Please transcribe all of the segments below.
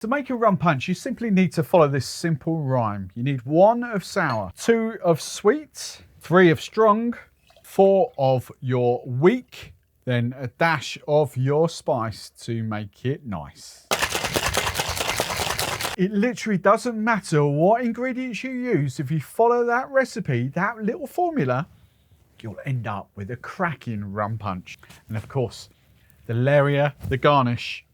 To make a rum punch, you simply need to follow this simple rhyme. You need 1 of sour, 2 of sweet, 3 of strong, 4 of your weak, then a dash of your spice to make it nice. It literally doesn't matter what ingredients you use. If you follow that recipe, that little formula, you'll end up with a cracking rum punch. And of course, the lairier the garnish,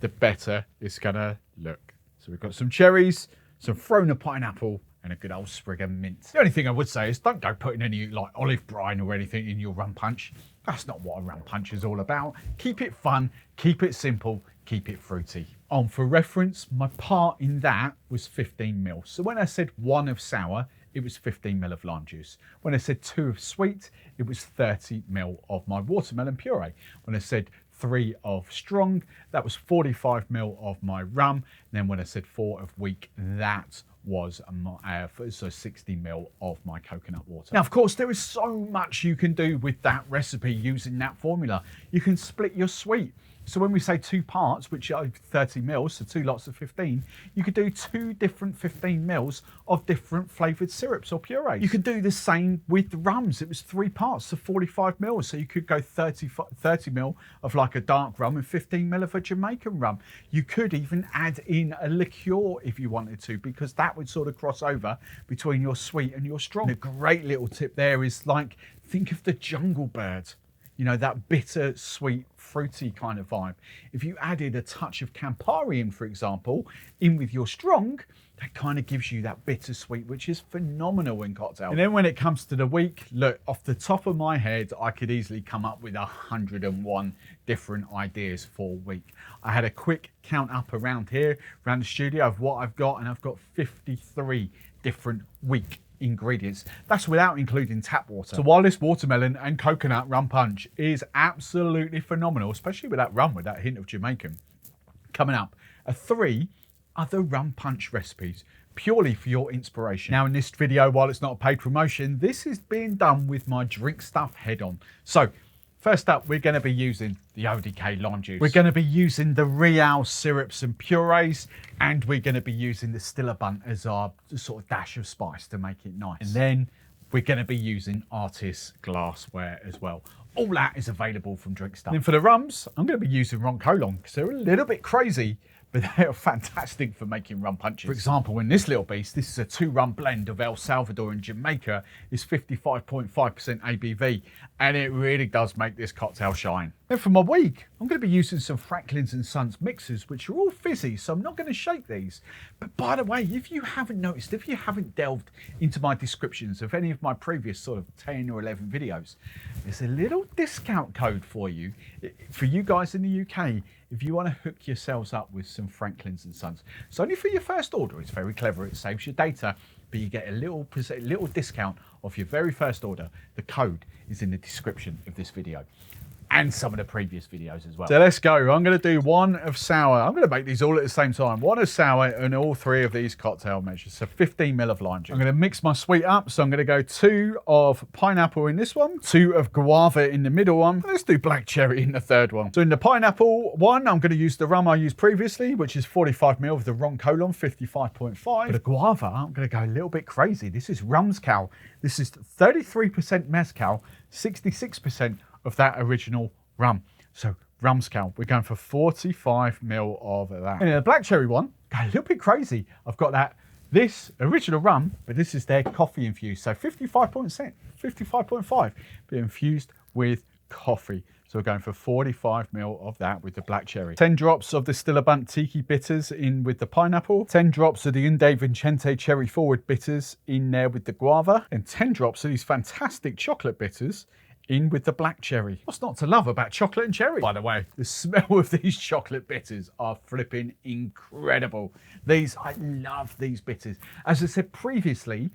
the better it's gonna look. So we've got some cherries, some Frona pineapple, and a good old sprig of mint. The only thing I would say is don't go putting any like olive brine or anything in your rum punch. That's not what a rum punch is all about. Keep it fun, keep it simple, keep it fruity. For reference, my part in that was 15 ml. So when I said 1 of sour, it was 15 ml of lime juice. When I said 2 of sweet, it was 30 ml of my watermelon puree. When I said 3 of strong, that was 45 ml of my rum. And then when I said 4 of weak, that was so 60 ml of my coconut water. Now, of course, there is so much you can do with that recipe using that formula. You can split your sweet. So when we say 2 parts, which are 30 mils, so 2 lots of 15, you could do 2 different 15 mils of different flavoured syrups or purees. You could do the same with the rums. It was 3 parts, so 45 mils. So you could go 30 mil of like a dark rum and 15 mil of a Jamaican rum. You could even add in a liqueur if you wanted to, because that would sort of cross over between your sweet and your strong. And a great little tip there is like, think of the jungle bird. You know, that bitter, sweet, fruity kind of vibe. If you added a touch of Campari in, for example, in with your strong, that kind of gives you that bittersweet, which is phenomenal in cocktails. And then when it comes to the weak, look, off the top of my head, I could easily come up with 101 different ideas for weak. I had a quick count up around here, around the studio of what I've got, and I've got 53 different weak ingredients. That's without including tap water. So while this watermelon and coconut rum punch is absolutely phenomenal, especially with that rum, with that hint of Jamaican, coming up are 3 other rum punch recipes purely for your inspiration. Now in this video, while it's not a paid promotion, this is being done with my Drinkstuff head-on. So first up, we're going to be using the ODK lime juice. We're going to be using the Real syrups and purees, and we're going to be using the Stillabunt as our sort of dash of spice to make it nice. And then we're going to be using Artist glassware as well. All that is available from Drinkstuff. And for the rums, I'm going to be using Ron Colon because they're a little bit crazy, but they're fantastic for making rum punches. For example, in this little beast, this is a 2-rum blend of El Salvador and Jamaica. It's 55.5% ABV, and it really does make this cocktail shine. Then for my weak, I'm going to be using some Franklin's & Sons mixers, which are all fizzy, so I'm not going to shake these. But by the way, if you haven't noticed, if you haven't delved into my descriptions of any of my previous sort of 10 or 11 videos, there's a little discount code for you guys in the UK, if you want to hook yourselves up with some Franklin's & Sons. It's only for your first order. It's very clever. It saves your data, but you get a little discount off your very first order. The code is in the description of this video and some of the previous videos as well. So let's go. I'm going to do 1 of sour. I'm going to make these all at the same time. 1 of sour and all 3 of these cocktail measures. So 15 ml of lime juice. I'm going to mix my sweet up. So I'm going to go 2 of pineapple in this one, 2 of guava in the middle one. Let's do black cherry in the third one. So in the pineapple one, I'm going to use the rum I used previously, which is 45 ml of the Ron Colon, 55.5. For the guava, I'm going to go a little bit crazy. This is Rumscal. This is 33% mezcal, 66% of that original rum. So Rumscal, we're going for 45 ml of that. And in the black cherry one, go a little bit crazy. I've got this original rum, but this is their coffee infused. So 55.5, but infused with coffee. So we're going for 45 ml of that with the black cherry. 10 drops of the Stillabunt Tiki bitters in with the pineapple. 10 drops of the Inde Vincente Cherry Forward bitters in there with the guava. And 10 drops of these fantastic chocolate bitters in with the black cherry. What's not to love about chocolate and cherry? By the way, the smell of these chocolate bitters are flipping incredible. I love these bitters. As I said previously,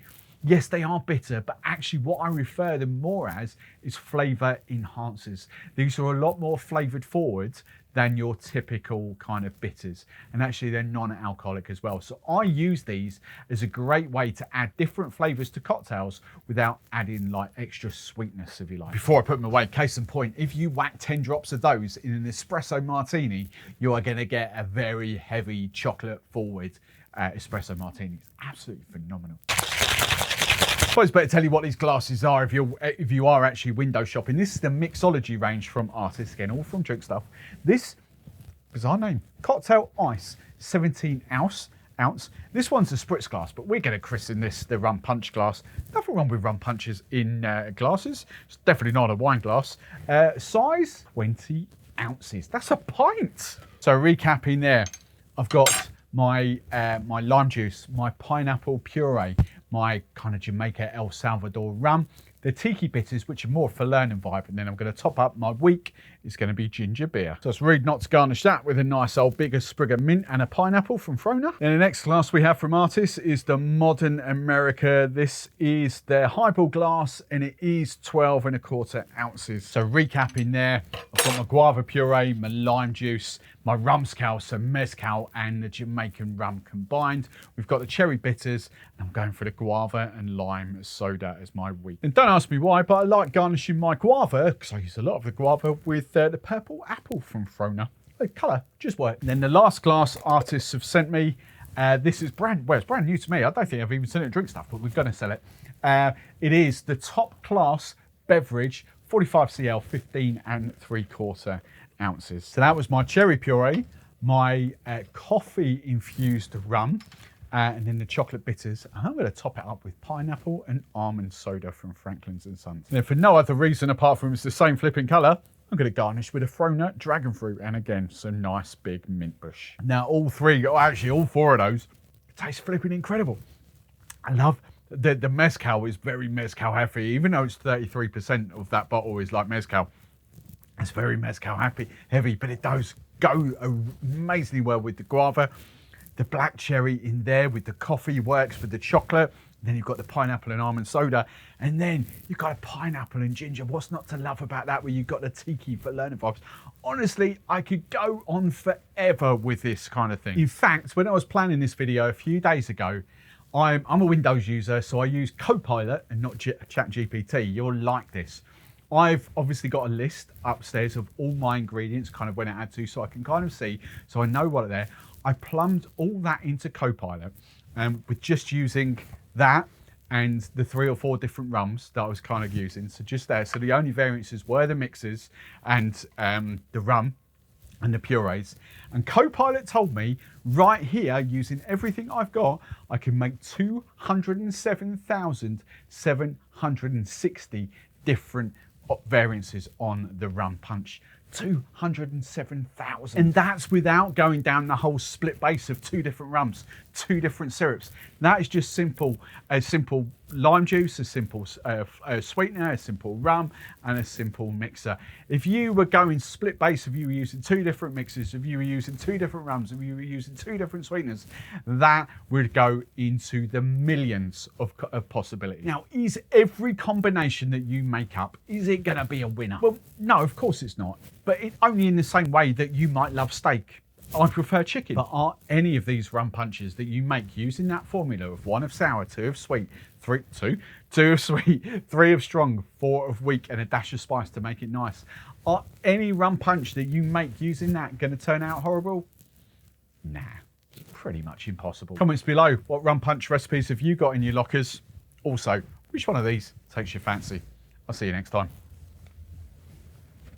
yes, they are bitter, but actually what I refer them more as is flavour enhancers. These are a lot more flavoured forward than your typical kind of bitters. And actually they're non-alcoholic as well. So I use these as a great way to add different flavors to cocktails without adding like extra sweetness, if you like. Before I put them away, case in point, if you whack 10 drops of those in an espresso martini, you are gonna get a very heavy chocolate forward espresso martini. It's absolutely phenomenal. I suppose better tell you what these glasses are if you are actually window shopping. This is the mixology range from Artist, again, all from Drinkstuff. This, bizarre name, cocktail ice, 17 ounce. This one's a spritz glass, but we're going to christen this the rum punch glass. Nothing wrong with rum punches in glasses. It's definitely not a wine glass. Size 20 ounces. That's a pint. So recapping there, I've got my my lime juice, my pineapple puree, my kind of Jamaica El Salvador rum, the tiki bitters, which are more for learning vibe, and then I'm going to top up my week. It's going to be ginger beer. So it's rude not to garnish that with a nice old bigger sprig of mint and a pineapple from Frona. Then the next glass we have from Artist is the Modern America. This is their highball glass, and it is 12¼ ounces. So recapping there, I've got my guava puree, my lime juice, my rum scal, so mezcal and the Jamaican rum combined. We've got the cherry bitters, and I'm going for the guava and lime soda as my wheat. And don't ask me why, but I like garnishing my guava, because I use a lot of the guava, with the purple apple from Frona. The colour just worked. And then the last glass Artists have sent me, this is it's brand new to me. I don't think I've even seen it at Drinkstuff, but we're going to sell it. It is the top class beverage, 45cl, 15¾ ounces. So that was my cherry puree, my coffee infused rum, and then the chocolate bitters. And I'm going to top it up with pineapple and almond soda from Franklin's and Sons. And for no other reason apart from it's the same flipping colour, I'm going to garnish with a Frona dragon fruit and again some nice big mint bush. Now all four of those taste flipping incredible. I love the mezcal is very mezcal heavy, even though it's 33% of that bottle is like mezcal. It's very mezcal heavy, but it does go amazingly well with the guava. The black cherry in there with the coffee works with the chocolate. Then you've got the pineapple and almond soda, and then you've got a pineapple and ginger. What's not to love about that, where you've got the tiki for learning vibes? Honestly, I could go on forever with this kind of thing. In fact, when I was planning this video a few days ago, I'm a Windows user, so I use Copilot and not ChatGPT. You'll like this. I've obviously got a list upstairs of all my ingredients, kind of when I add to, so I can kind of see, so I know what are there. I plumbed all that into Copilot, with just using that and the 3 or 4 different rums that I was kind of using. So just there. So the only variances were the mixes and the rum and the purees. And Copilot told me right here, using everything I've got, I can make 207,760 different variances on the rum punch. 207,000. And that's without going down the whole split base of 2 different rums, 2 different syrups. That is just a simple lime juice, a simple sweetener, a simple rum, and a simple mixer. If you were going split base, if you were using 2 different mixes, if you were using 2 different rums, if you were using 2 different sweeteners, that would go into the millions of possibilities. Now, is every combination that you make up, is it going to be a winner? Well, no, of course it's not. But only in the same way that you might love steak. I prefer chicken. But are any of these rum punches that you make using that formula of 1 of sour, 2 of sweet, 2 of sweet, 3 of strong, 4 of weak, and a dash of spice to make it nice, are any rum punch that you make using that going to turn out horrible? Nah, pretty much impossible. Comments below, what rum punch recipes have you got in your lockers? Also, which one of these takes your fancy? I'll see you next time.